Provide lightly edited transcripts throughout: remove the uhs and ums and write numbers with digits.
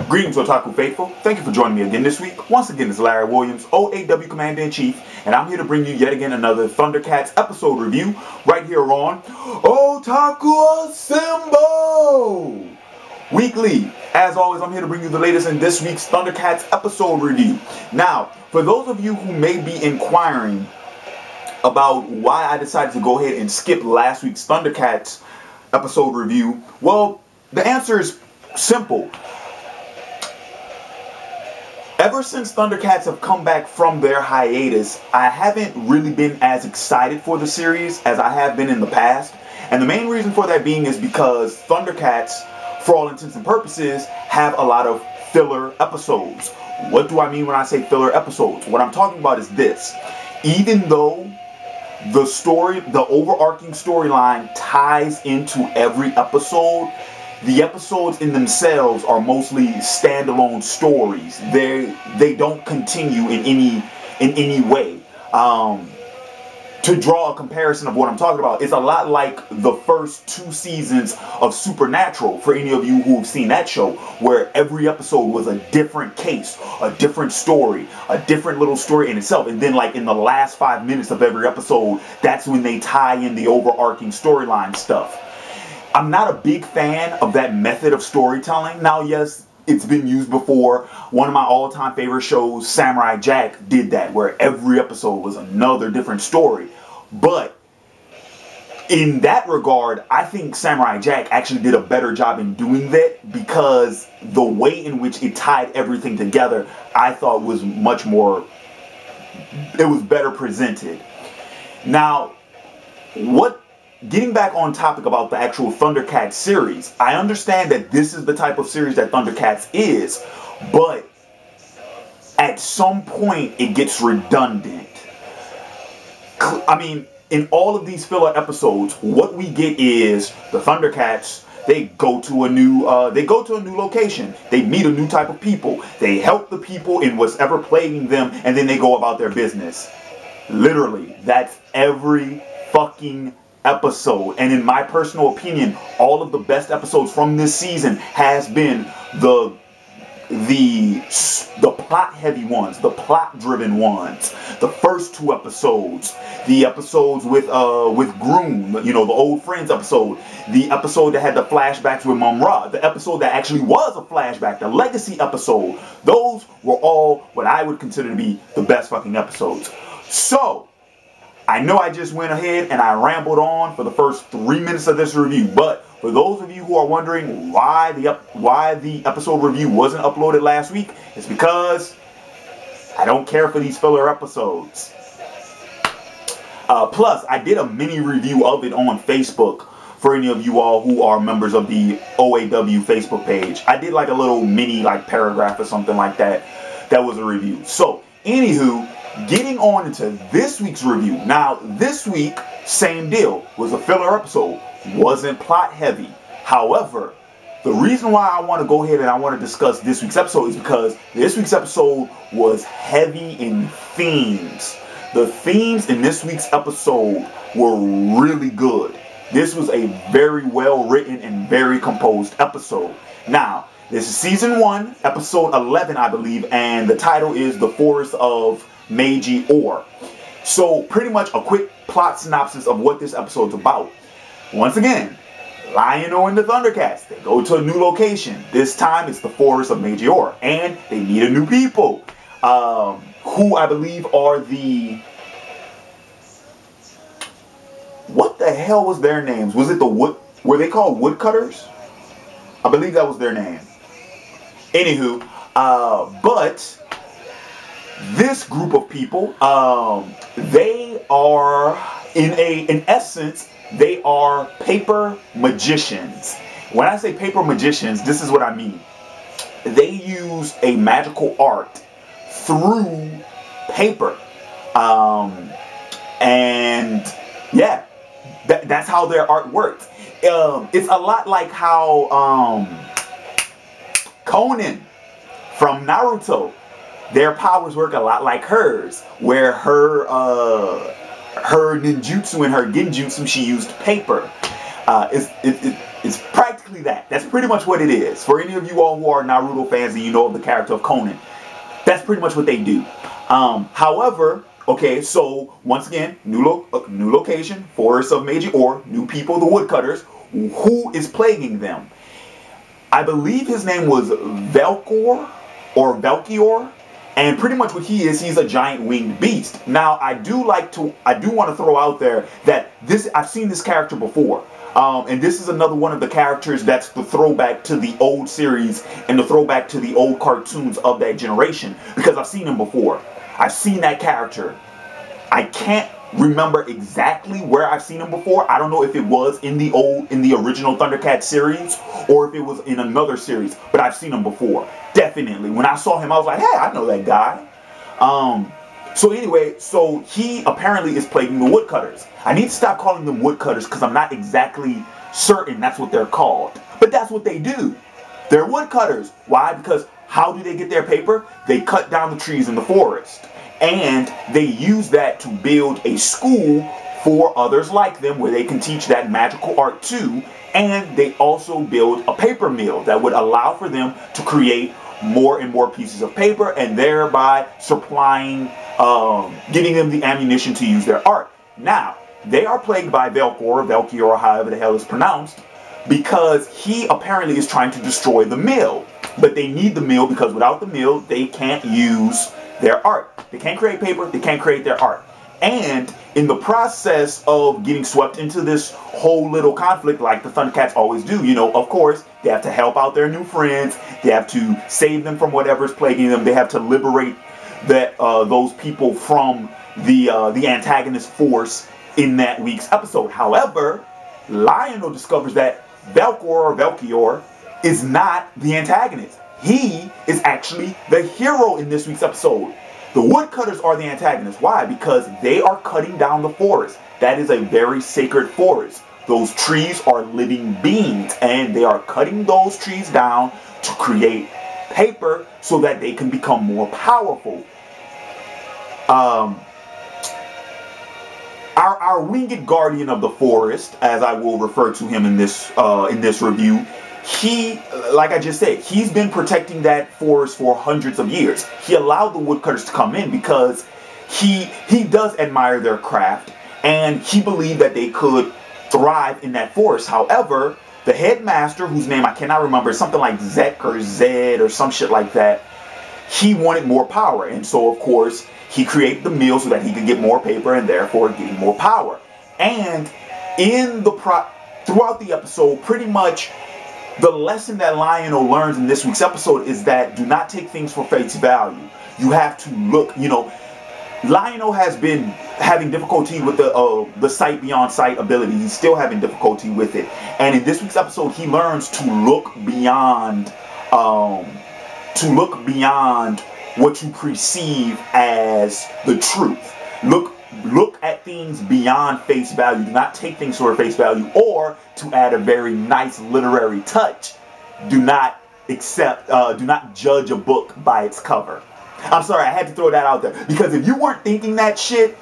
Greetings, Otaku Faithful. Thank you for joining me again this week. Once again, it's Larry Williams, OAW Commander-in-Chief, and I'm here to bring you yet again another ThunderCats episode review right here on Otaku Assemble! Weekly. As always, I'm here to bring you the latest in this week's ThunderCats episode review. Now, for those of you who may be inquiring about why I decided to go ahead and skip last week's ThunderCats episode review, well, the answer is simple. Ever since ThunderCats have come back from their hiatus, I haven't really been as excited for the series as I have been in the past. And the main reason for that being is because ThunderCats, for all intents and purposes, have a lot of filler episodes. What do I mean when I say filler episodes? What I'm talking about is this. Even though the overarching storyline ties into every episode, the episodes in themselves are mostly standalone stories. They don't continue in any way. To draw a comparison of what I'm talking about, it's a lot like the first 2 seasons of Supernatural, for any of you who have seen that show, where every episode was a different case, a different story, a different little story in itself. And then like in the last 5 minutes of every episode, that's when they tie in the overarching storyline stuff. I'm not a big fan of that method of storytelling. Now, yes, it's been used before. One of my all-time favorite shows, Samurai Jack, did that, where every episode was another different story. But in that regard, I think Samurai Jack actually did a better job in doing that, because the way in which it tied everything together, I thought was much more, it was better presented. Now, getting back on topic about the actual ThunderCats series, I understand that this is the type of series that ThunderCats is, but at some point it gets redundant. I mean, in all of these filler episodes, what we get is the ThunderCats, they go to a new location. They meet a new type of people. They help the people in whatever plaguing them, and then they go about their business. Literally, that's every fucking episode. And in my personal opinion, all of the best episodes from this season has been the plot heavy ones, the plot driven ones. The first 2 episodes, the episodes with Groom, you know, the old friends episode, the episode that had the flashbacks with Mum Ra, the episode that actually was a flashback, the legacy episode. Those were all what I would consider to be the best fucking episodes. So I know I just went ahead and I rambled on for the first 3 minutes of this review, but for those of you who are wondering why the episode review wasn't uploaded last week, it's because I don't care for these filler episodes. Plus, I did a mini review of it on Facebook for any of you all who are members of the OAW Facebook page. I did like a little mini paragraph or something like that. That was a review. So, anywho, getting on into this week's review. Now, this week, same deal. Was a filler episode. Wasn't plot heavy. However, the reason why I want to go ahead and I want to discuss this week's episode is because this week's episode was heavy in themes. The themes in this week's episode were really good. This was a very well written and very composed episode. Now, this is season 1, episode 11, I believe, and the title is The Forest of Magi Oar. So pretty much a quick plot synopsis of what this episode's about. Once again, Lion-O and the ThunderCats, they go to a new location. This time it's the Forest of Magi Oar, and they meet a new people, who I believe are the, what the hell was their names? Was it were they called woodcutters? I believe that was their name. Anywho, but this group of people, they are, in essence, they are paper magicians. When I say paper magicians, this is what I mean. They use a magical art through paper. And yeah, that's how their art works. It's a lot like how Conan from Naruto, their powers work a lot like hers, where her ninjutsu and her genjutsu, she used paper. It's basically that. That's pretty much what it is. For any of you all who are Naruto fans and you know of the character of Conan, that's pretty much what they do. However, okay, so once again, new location, Forest of Magi Oar, new people, the woodcutters. Who is plaguing them? I believe his name was Velcor or Velkior. And pretty much what he is, he's a giant winged beast. Now, I do want to throw out there that I've seen this character before. And this is another one of the characters that's the throwback to the old series and the throwback to the old cartoons of that generation. Because I've seen him before. I've seen that character. I can't remember exactly where I've seen him before. I don't know if it was in the original ThunderCats series or if it was in another series, but I've seen him before. Definitely. When I saw him, I was like, hey, I know that guy. So anyway, so he apparently is plaguing the woodcutters. I need to stop calling them woodcutters because I'm not exactly certain that's what they're called. But that's what they do. They're woodcutters. Why? Because how do they get their paper? They cut down the trees in the forest. And they use that to build a school for others like them where they can teach that magical art too. And they also build a paper mill that would allow for them to create more and more pieces of paper and thereby supplying, giving them the ammunition to use their art. Now, they are plagued by Velkior, however the hell it's pronounced, because he apparently is trying to destroy the mill. But they need the mill because without the mill, they can't use their art. They can't create paper, they can't create their art. And in the process of getting swept into this whole little conflict like the ThunderCats always do, you know, of course, they have to help out their new friends. They have to save them from whatever's plaguing them. They have to liberate those people from the antagonist force in that week's episode. However, Lionel discovers that Velkior is not the antagonist. He is actually the hero in this week's episode. The woodcutters are the antagonists. Why? Because they are cutting down the forest. That is a very sacred forest. Those trees are living beings, and they are cutting those trees down to create paper so that they can become more powerful. Our winged guardian of the forest, as I will refer to him in this review, he, like I just said, he's been protecting that forest for hundreds of years. He allowed the woodcutters to come in because he does admire their craft, and he believed that they could thrive in that forest. However, the headmaster, whose name I cannot remember, something like Zek or Zed or some shit like that, he wanted more power. And so, of course, he created the mill so that he could get more paper and therefore getting more power. And throughout the episode, pretty much the lesson that Lionel learns in this week's episode is that do not take things for face value. You have to look, you know, Lionel has been having difficulty with the sight beyond sight ability. He's still having difficulty with it. And in this week's episode, he learns to look beyond what you perceive as the truth. Look at things beyond face value. Do not take things for face value. Or, to add a very nice literary touch, do not judge a book by its cover. I'm sorry, I had to throw that out there. Because if you weren't thinking that shit,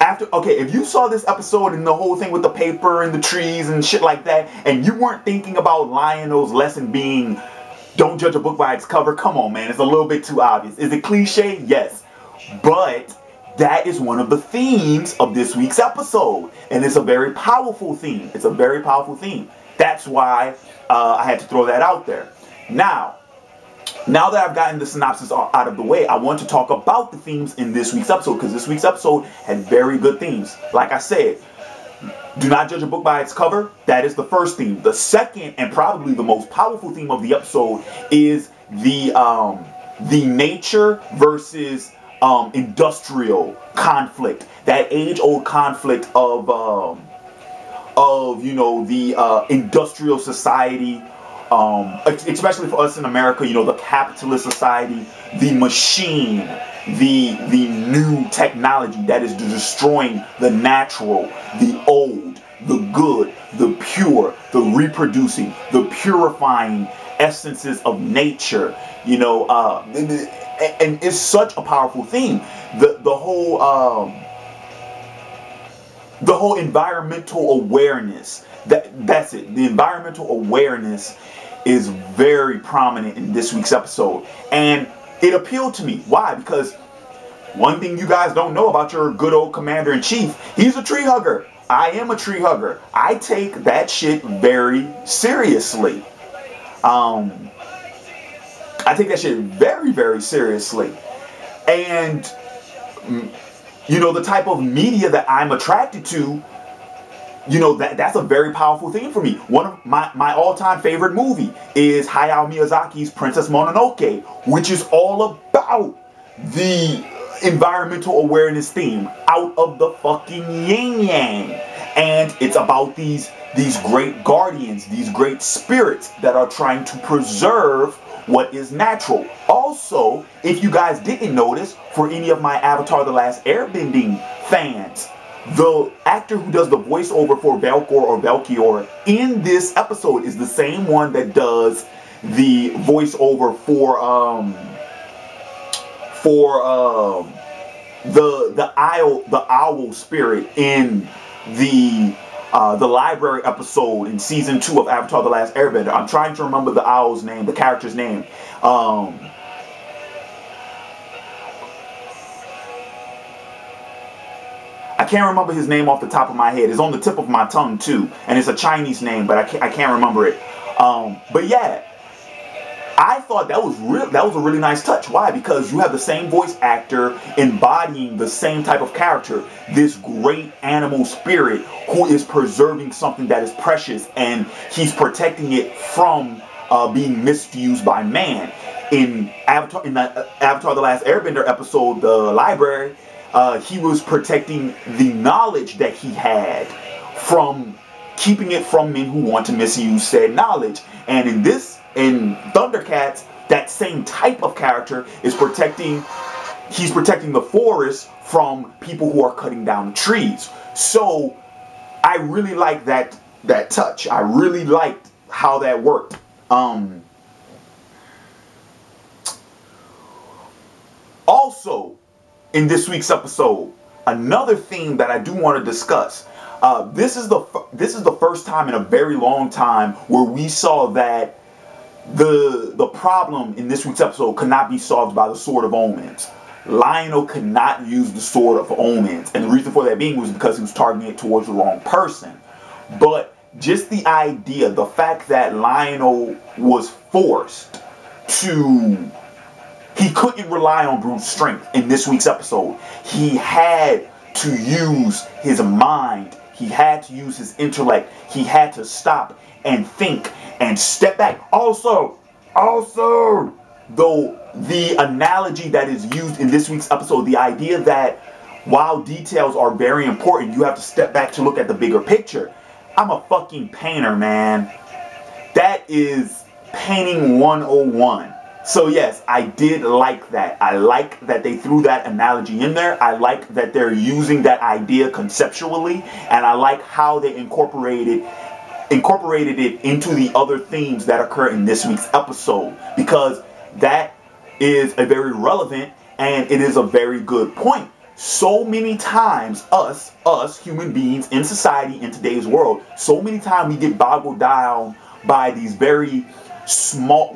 if you saw this episode and the whole thing with the paper and the trees and shit like that, and you weren't thinking about Lionel's lesson being, don't judge a book by its cover, come on, man, it's a little bit too obvious. Is it cliche? Yes. But that is one of the themes of this week's episode. And it's a very powerful theme. It's a very powerful theme. That's why I had to throw that out there. Now that I've gotten the synopsis out of the way, I want to talk about the themes in this week's episode, because this week's episode had very good themes. Like I said, do not judge a book by its cover. That is the first theme. The second, and probably the most powerful theme of the episode, is the nature versus industrial conflict. That age-old conflict of you know, the industrial society, especially for us in America, you know, the capitalist society, the machine, the new technology that is destroying the natural, the old, the good, the pure, the reproducing, the purifying essences of nature, you know, and it's such a powerful theme. The whole the whole environmental awareness. That's it. The environmental awareness is very prominent in this week's episode. And it appealed to me. Why? Because one thing you guys don't know about your good old commander-in-chief, he's a tree hugger. I am a tree hugger. I take that shit very seriously. I take that shit very, very seriously. And, you know, the type of media that I'm attracted to, you know, that's a very powerful thing for me. One of my all-time favorite movie is Hayao Miyazaki's Princess Mononoke, which is all about the environmental awareness theme out of the fucking yin-yang. And it's about these great guardians, these great spirits that are trying to preserve what is natural. Also, if you guys didn't notice, for any of my Avatar The Last Airbending fans, the actor who does the voiceover for Velcor or Velkior in this episode is the same one that does the voiceover for the owl spirit in the library episode in season 2 of Avatar: The Last Airbender. I'm trying to remember the owl's name, the character's name. I can't remember his name off the top of my head. It's on the tip of my tongue too, and it's a Chinese name, but I can't remember it. But yeah, I thought that was a really nice touch. Why? Because you have the same voice actor embodying the same type of character, this great animal spirit who is preserving something that is precious, and he's protecting it from being misused by man. In the Avatar: The Last Airbender episode, the library, he was protecting the knowledge that he had from keeping it from men who want to misuse said knowledge. And in ThunderCats, that same type of character is he's protecting the forest from people who are cutting down trees. So I really like that touch. I really liked how that worked. Also, in this week's episode, another theme that I do want to discuss. This is the first time in a very long time where we saw that the problem in this week's episode could not be solved by the Sword of Omens. Lionel could not use the Sword of Omens, and the reason for that being was because he was targeting it towards the wrong person. But just the idea, the fact that Lionel was forced to... He couldn't rely on brute strength in this week's episode. He had to use his mind. He had to use his intellect. He had to stop and think and step back. Also, though, the analogy that is used in this week's episode, the idea that while details are very important, you have to step back to look at the bigger picture. I'm a fucking painter, man. That is painting 101. So yes, I did like that. I like that they threw that analogy in there. I like that they're using that idea conceptually, and I like how they incorporated it into the other themes that occur in this week's episode, because that is a very relevant and it is a very good point. So many times us human beings in society, in today's world, so many times we get boggled down by these very small,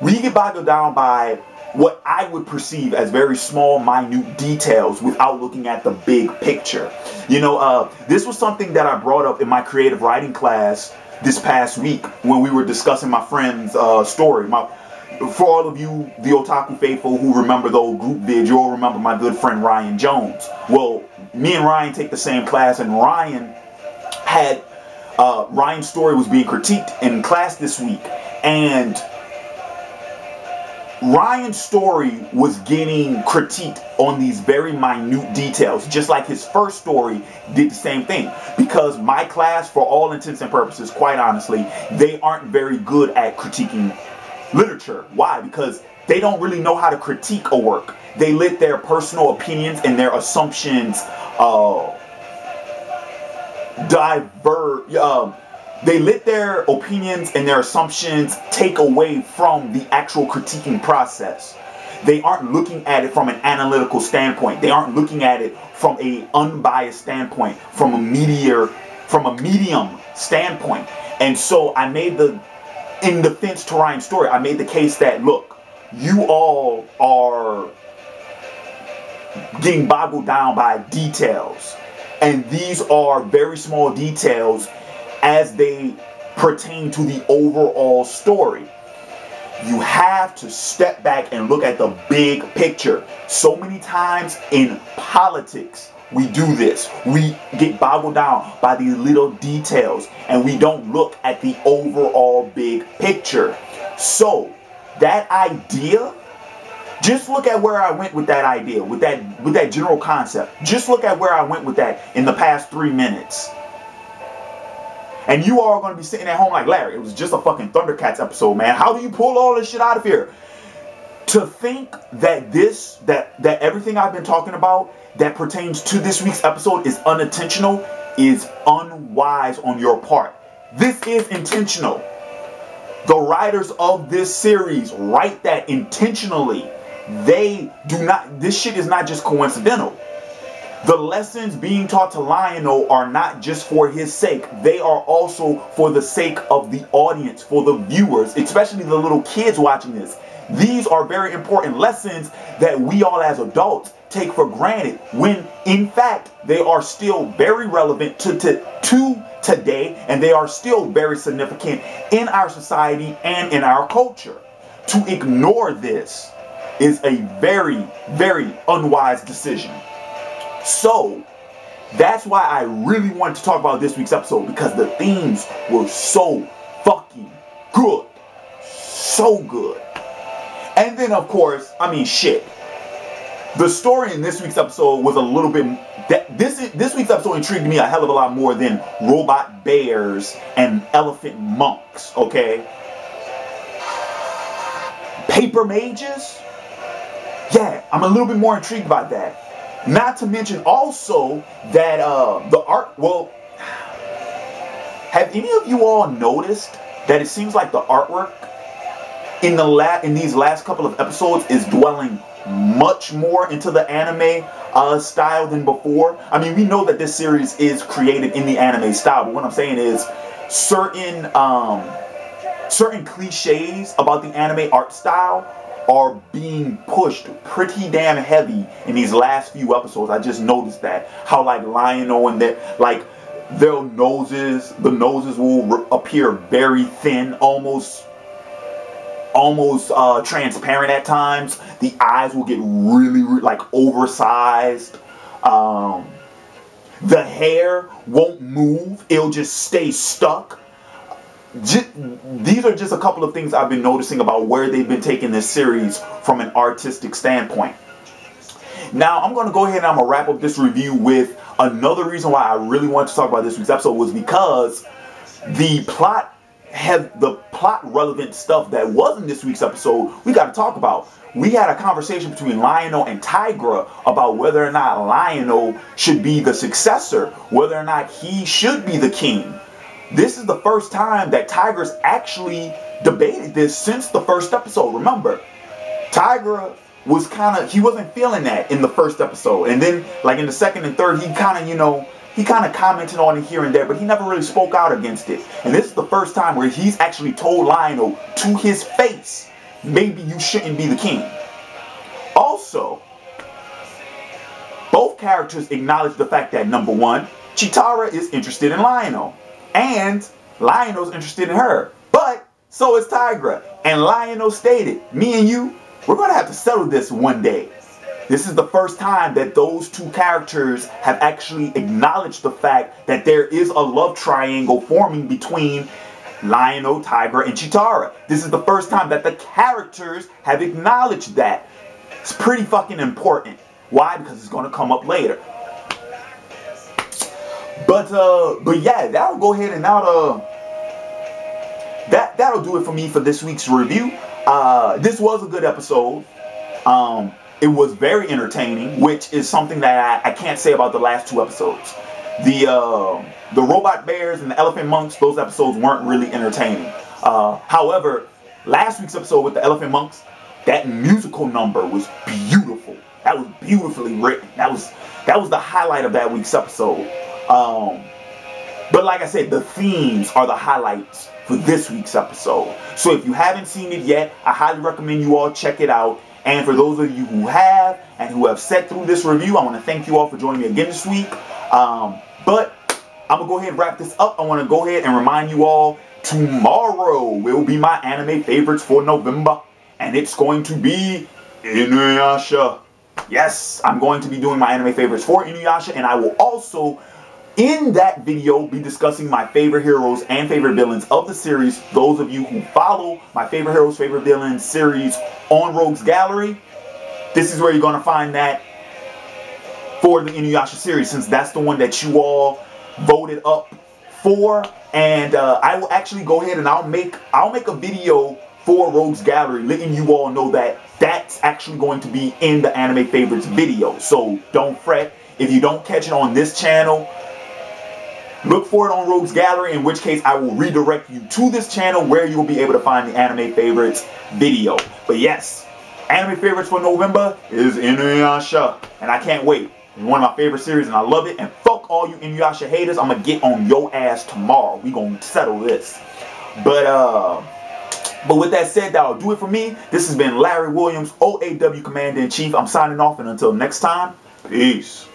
we get boggled down by what I would perceive as very small, minute details without looking at the big picture. You know, this was something that I brought up in my creative writing class this past week when we were discussing my friend's story. For all of you, the Otaku faithful who remember the old group vid, you'll remember my good friend Ryan Jones. Well, me and Ryan take the same class, and Ryan's story was being critiqued in class this week, and Ryan's story was getting critiqued on these very minute details, just like his first story did the same thing. Because my class, for all intents and purposes, quite honestly, they aren't very good at critiquing literature. Why? Because they don't really know how to critique a work. They let their personal opinions and their assumptions they let their opinions and their assumptions take away from the actual critiquing process. They aren't looking at it from an analytical standpoint. They aren't looking at it from a unbiased standpoint, from a medium standpoint. And so I made in defense to Ryan's story, I made the case that, look, you all are getting boggled down by details. And these are very small details as they pertain to the overall story. You have to step back and look at the big picture. So many times in politics, we do this. We get boggled down by these little details and we don't look at the overall big picture. So that idea, just look at where I went with that idea, with that general concept. Just look at where I went with that in the past 3 minutes. And you all are going to be sitting at home like, Larry, it was just a fucking ThunderCats episode, man. How do you pull all this shit out of here? To think that that everything I've been talking about that pertains to this week's episode is unintentional is unwise on your part. This is intentional. The writers of this series write that intentionally. They do not, this shit is not just coincidental. The lessons being taught to Lion-O are not just for his sake. They are also for the sake of the audience, for the viewers, especially the little kids watching this. These are very important lessons that we all as adults take for granted when in fact they are still very relevant to today, and they are still very significant in our society and in our culture. To ignore this is a very, very unwise decision. So that's why I really wanted to talk about this week's episode, because the themes were so fucking good. So good. And then of course, I mean shit. The story in this week's episode was a little bit, this week's episode intrigued me a hell of a lot more than robot bears and elephant monks, okay? Paper mages? Yeah, I'm a little bit more intrigued by that. Not to mention also that the art, well, have any of you all noticed that it seems like the artwork in these last couple of episodes is dwelling much more into the anime style than before? I mean, we know that this series is created in the anime style, but what I'm saying is certain cliches about the anime art style are being pushed pretty damn heavy in these last few episodes. I just noticed that. How like Lion-O and that, like the noses will appear very thin, almost transparent at times. The eyes will get really like oversized. The hair won't move. It'll just stay stuck. These are just a couple of things I've been noticing about where they've been taking this series from an artistic standpoint. Now, I'm going to go ahead and I'm going to wrap up this review with another reason why I really wanted to talk about this week's episode was because the plot relevant stuff that was in this week's episode, we got to talk about. We had a conversation between Lion-O and Tigra about whether or not Lion-O should be the successor, whether or not he should be the king. This is the first time that Tigra's actually debated this since the first episode. Remember, Tigra was he wasn't feeling that in the first episode. And then, like in the second and third, he kind of commented on it here and there, but he never really spoke out against it. And this is the first time where he's actually told Lion-O to his face, maybe you shouldn't be the king. Also, both characters acknowledge the fact that, number one, Chitara is interested in Lion-O. And Lion-O's interested in her. But so is Tigra. And Lion-O stated, me and you, we're going to have to settle this one day. This is the first time that those two characters have actually acknowledged the fact that there is a love triangle forming between Lion-O, Tigra, and Chitara. This is the first time that the characters have acknowledged that. It's pretty fucking important. Why? Because it's going to come up later. But yeah, that'll go ahead and that'll do it for me for this week's review. This was a good episode. It was very entertaining, which is something that I can't say about the last two episodes. The robot bears and the elephant monks, those episodes weren't really entertaining. However, last week's episode with the elephant monks, that musical number was beautiful. That was beautifully written. That was the highlight of that week's episode. But like I said, the themes are the highlights for this week's episode. So if you haven't seen it yet, I highly recommend you all check it out. And for those of you who have and who have sat through this review, I want to thank you all for joining me again this week. But I'm going to go ahead and wrap this up. I want to go ahead and remind you all, tomorrow will be my anime favorites for November. And it's going to be Inuyasha. Yes, I'm going to be doing my anime favorites for Inuyasha. And I will also, in that video, be discussing my favorite heroes and favorite villains of the series. Those of you who follow my favorite heroes, favorite villains series on Rogues Gallery, this is where you're going to find that for the Inuyasha series, since that's the one that you all voted up for. And I will actually go ahead and I'll make a video for Rogues Gallery letting you all know that that's actually going to be in the anime favorites video. So don't fret if you don't catch it on this channel. Look for it on Rogues Gallery, in which case I will redirect you to this channel where you will be able to find the anime favorites video. But yes, anime favorites for November is Inuyasha, and I can't wait. It's one of my favorite series and I love it. And fuck all you Inuyasha haters, I'm gonna get on your ass tomorrow. We gonna settle this. But with that said, that'll do it for me. This has been Larry Williams, OAW Commander-in-Chief. I'm signing off, and until next time, peace.